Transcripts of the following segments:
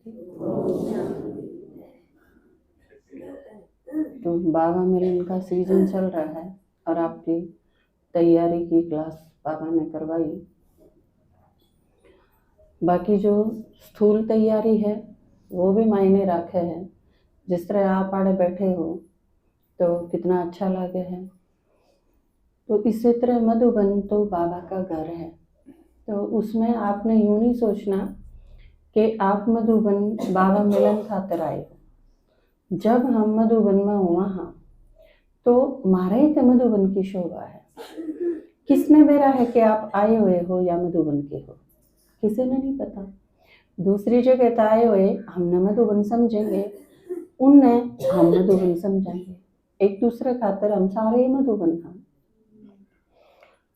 तो बाबा मिलन का सीजन चल रहा है और आपकी तैयारी की क्लास बाबा ने करवाई। बाकी जो स्थूल तैयारी है वो भी मायने रखे है। जिस तरह आप आड़े बैठे हो तो कितना अच्छा लगे है। तो इसी तरह मधुबन तो बाबा का घर है, तो उसमें आपने यूं नहीं सोचना कि आप मधुबन बाबा मिलन खातर आए हो। जब हम मधुबन में हुआ हाँ तो मारे ही तो मधुबन की शोभा है। किसने बेरा है कि आप आए हुए हो या मधुबन के हो, किसी ने नहीं पता। दूसरी जगह तो आए हुए हमने मधुबन समझेंगे, उनने हम मधुबन समझेंगे। एक दूसरे खातर हम सारे ही मधुबन हैं।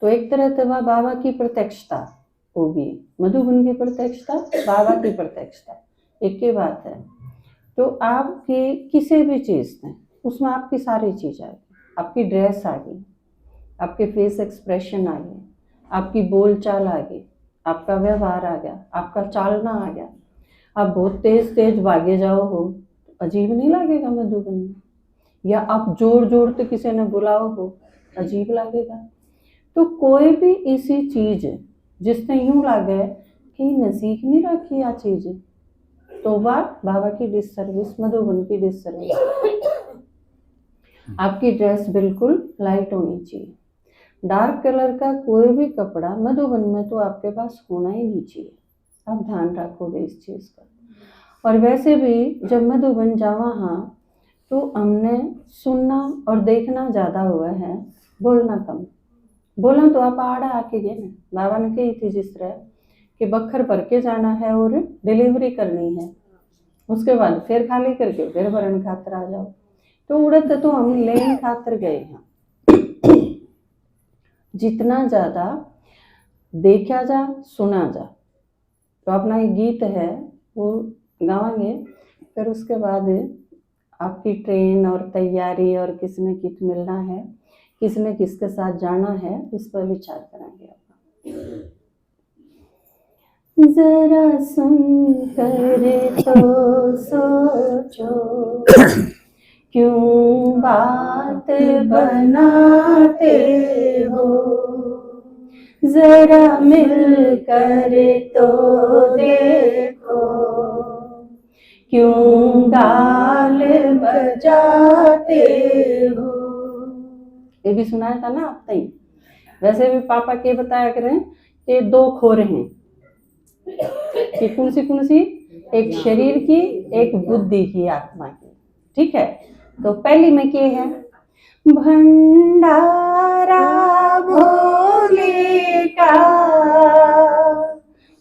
तो एक तरह से वह बाबा की प्रत्यक्षता होगी, मधुबन की प्रत्यक्षता, बाबा की प्रत्यक्षता एक ही बात है। तो आपकी किसी भी चीज़ में उसमें आपकी सारी चीज़ आ गई, आपकी ड्रेस आ गई, आपके फेस एक्सप्रेशन आ गए, आपकी बोल चाल आ गई, आपका व्यवहार आ गया, आपका चालना आ गया। आप बहुत तेज तेज भागे जाओ हो अजीब नहीं लगेगा मधुबन में, या आप जोर जोर से किसी ने बुलाओ हो अजीब लगेगा। तो कोई भी ऐसी चीज़ जिसने यूं लगे कि न सीख नहीं रखी आ चीज़, तो वह बाबा की डिससर्विस, मधुबन की डिससर्विस। आपकी ड्रेस बिल्कुल लाइट होनी चाहिए। डार्क कलर का कोई भी कपड़ा मधुबन में तो आपके पास होना ही नहीं चाहिए। आप ध्यान रखोगे इस चीज़ का। और वैसे भी जब मधुबन जावा हाँ तो हमने सुनना और देखना ज़्यादा हुआ है, बोलना कम। बोला तो आप आड़ा आके गए ना, बाबा ने कही थी जिस तरह कि बखर भर के जाना है और डिलीवरी करनी है, उसके बाद फिर खाली करके फिर भरण खातर आ जाओ। तो उड़द तो हम लेन खातर गए हैं। जितना ज़्यादा देखा जा सुना जा। तो अपना एक गीत है वो गावांगे, फिर उसके बाद आपकी ट्रेन और तैयारी और किसने कित मिलना है, किसने किसके साथ जाना है, उस पर विचार करेंगे। जरा सुन कर तो सोचो क्यों बात बनाते हो, जरा मिल कर तो देखो क्यों गाल बजाते हो। ये भी सुनाया था ना आप तई। वैसे भी पापा के बताया करें कि दो खोर हैं कि कौन सी, एक शरीर की, एक बुद्धि की, आत्मा की। ठीक है, तो पहली में क्या है, भंडारा भोले का,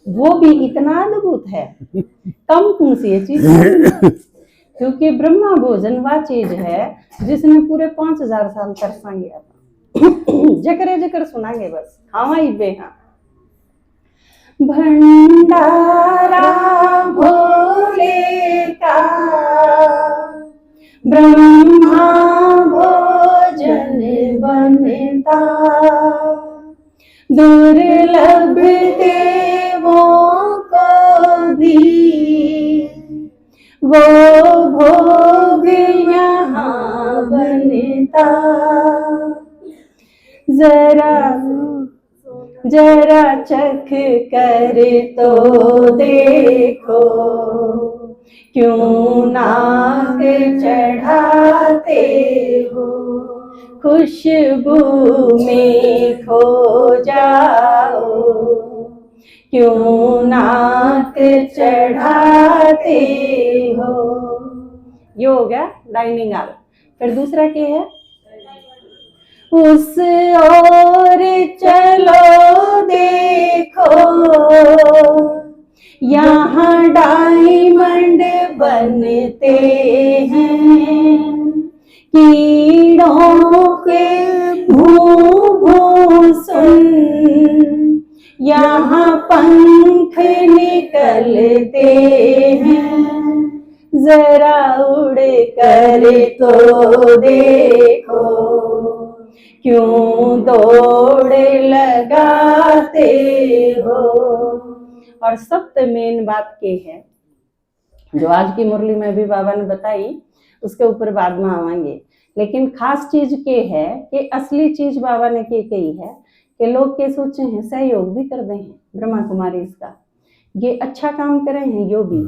वो भी इतना अद्भुत है। कम कौन सी ये चीज है, क्योंकि ब्रह्मा भोजन वह चीज है जिसने पूरे 5000 साल तरसांगे जकरे जकर सुनांगे बस खावा ही बेहा। भंडारा भोले का ब्रह्मा भोजन बनता, दुर्लभ देवों को भी वो भोग यहाँ बनता। जरा चख कर तो देखो क्यों नाक चढ़ाते हो, खुशबू में खो जाओ क्यों नाक चढ़ाते हो। ये हो गया डाइनिंग हॉल। फिर दूसरा क्या है, उस ओर चलो देखो यहाँ डायमंड बनते हैं, कीड़ों के भूभूषण यहाँ पंख निकलते हैं, जरा उड़ कर तो देखो क्यों दौड़ लगाते हो। और सबसे मेन बात ये है जो आज की मुरली में भी बाबा ने बताई उसके ऊपर बाद में आवांगे। लेकिन खास चीज के है कि असली चीज बाबा ने के कही है कि लोग के सोचे हैं सहयोग भी कर दे हैं ब्रह्मा कुमारी इसका, ये अच्छा काम करे हैं यो भी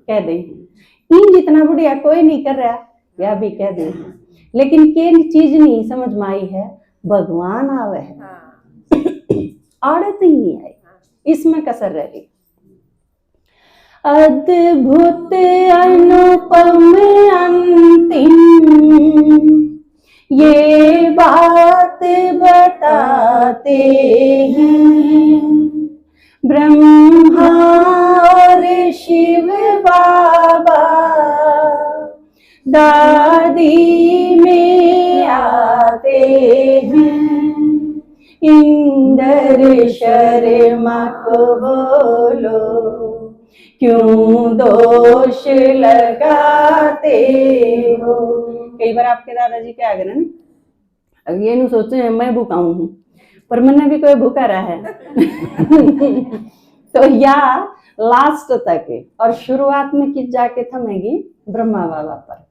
कह दे हैं, इन जितना बढ़िया कोई नहीं कर रहा या भी कह दे हैं। लेकिन के चीज नहीं समझ में आई है, भगवान आवे है आड़त ही नहीं आई, इसमें कसर रह गई। अद्भुत अनुपम अंतिम ये बात बताते हैं, ब्रह्मा और शिव बाबा दादी में आते हैं, इंद्र शर्मा को बोलो क्यों दोष लगाते हो। कई बार आपके दादाजी क्या आगे ना अब ये नहीं सोचे मैं भूखा हूं पर मैंने भी कोई भूखा रहा है तो या लास्ट तक और शुरुआत में किस जाके थमेगी ब्रह्मा बाबा पर,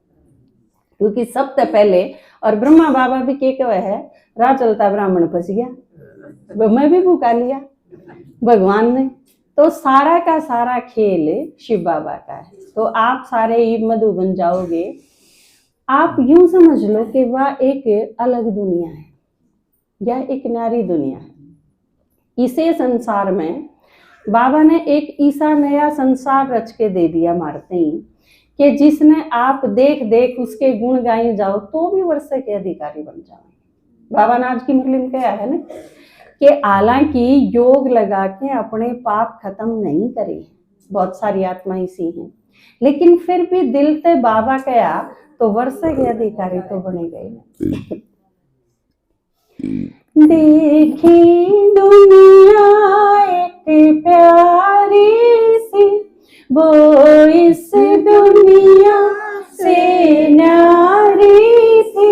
क्योंकि सबसे पहले और ब्रह्मा बाबा भी के कहे है राह चलता ब्राह्मण फंस गया, मैं भी भूखा लिया भगवान ने। तो सारा का सारा खेल शिव बाबा का है। तो आप सारे मधु बन जाओगे। आप यूं समझ लो कि वह एक अलग दुनिया है या एक न्यारी दुनिया है। इसे संसार में बाबा ने एक ऐसा नया संसार रच के दे दिया मारते ही कि जिसने आप देख देख उसके गुण गाए जाओ तो भी वर्ष के अधिकारी बन जाओ। बाबा ने आज की मुरली में कहा है ना कि हालांकि योग लगा के अपने पाप खत्म नहीं करे, बहुत सारी आत्मा इसी हैं, लेकिन फिर भी दिल से बाबा कहा तो वर्ष के अधिकारी तो बने गए। देखी दुनिया एक प्यारी सी, वो इस दुनिया से न्यारी थी,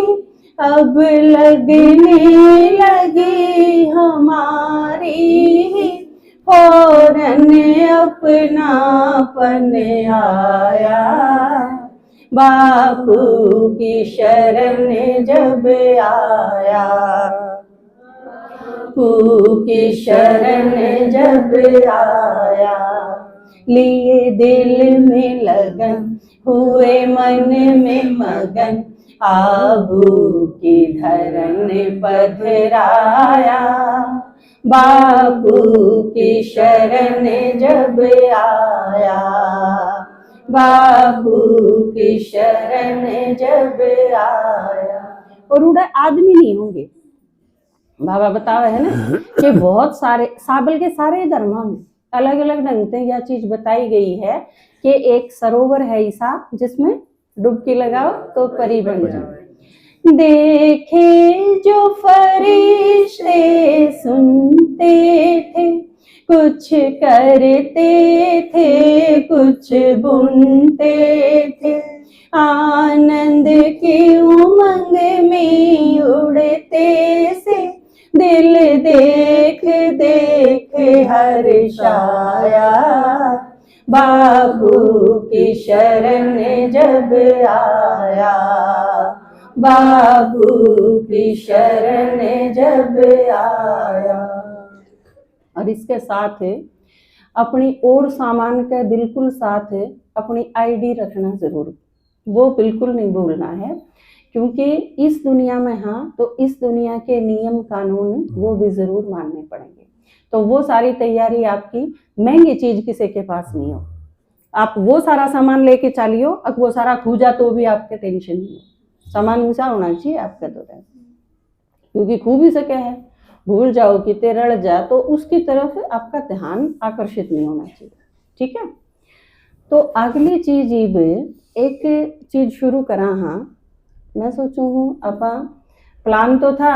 अब लगने लगी हमारी, फौरन अपनापन आया, बापू की शरण जब आया, बापू की शरण जब आया, लिए दिल में लगन हुए मन में मगन, आबू की धरन पधराया, बापू की शरण जब आया, बापू की शरण जब आया। और उड़ा आदमी नहीं होंगे, बाबा बतावे है ना कि बहुत सारे साबल के सारे धर्मों में अलग अलग ढंग से यह चीज बताई गई है कि एक सरोवर है ऐसा जिसमें डुबकी लगाओ तो परी बन जाओ। देखे जो फरिश्ते सुनते थे, कुछ करते थे कुछ बुनते थे, आनंद की उमंग में उड़ते से, दिल देख देख हर्षाया, बाबू की शरण जब आया, बाबू की शरण जब आया। और इसके साथ अपनी और सामान के बिल्कुल साथ अपनी आईडी रखना जरूर, वो बिल्कुल नहीं भूलना है, क्योंकि इस दुनिया में हाँ तो इस दुनिया के नियम कानून वो भी जरूर मानने पड़ेंगे। तो वो सारी तैयारी आपकी, महंगी चीज किसी के पास नहीं हो, आप वो सारा सामान लेके चलियो, अब वो सारा खूजा तो भी आपके टेंशन नहीं है, सामान ऊंचा होना चाहिए आपका तो, क्योंकि खू भी सके है, भूल जाओ कि ते रड़ जा तो उसकी तरफ आपका ध्यान आकर्षित नहीं होना चाहिए। ठीक है, तो अगली चीज एक चीज शुरू करा। हाँ मैं सोचू हूँ अपा प्लान तो था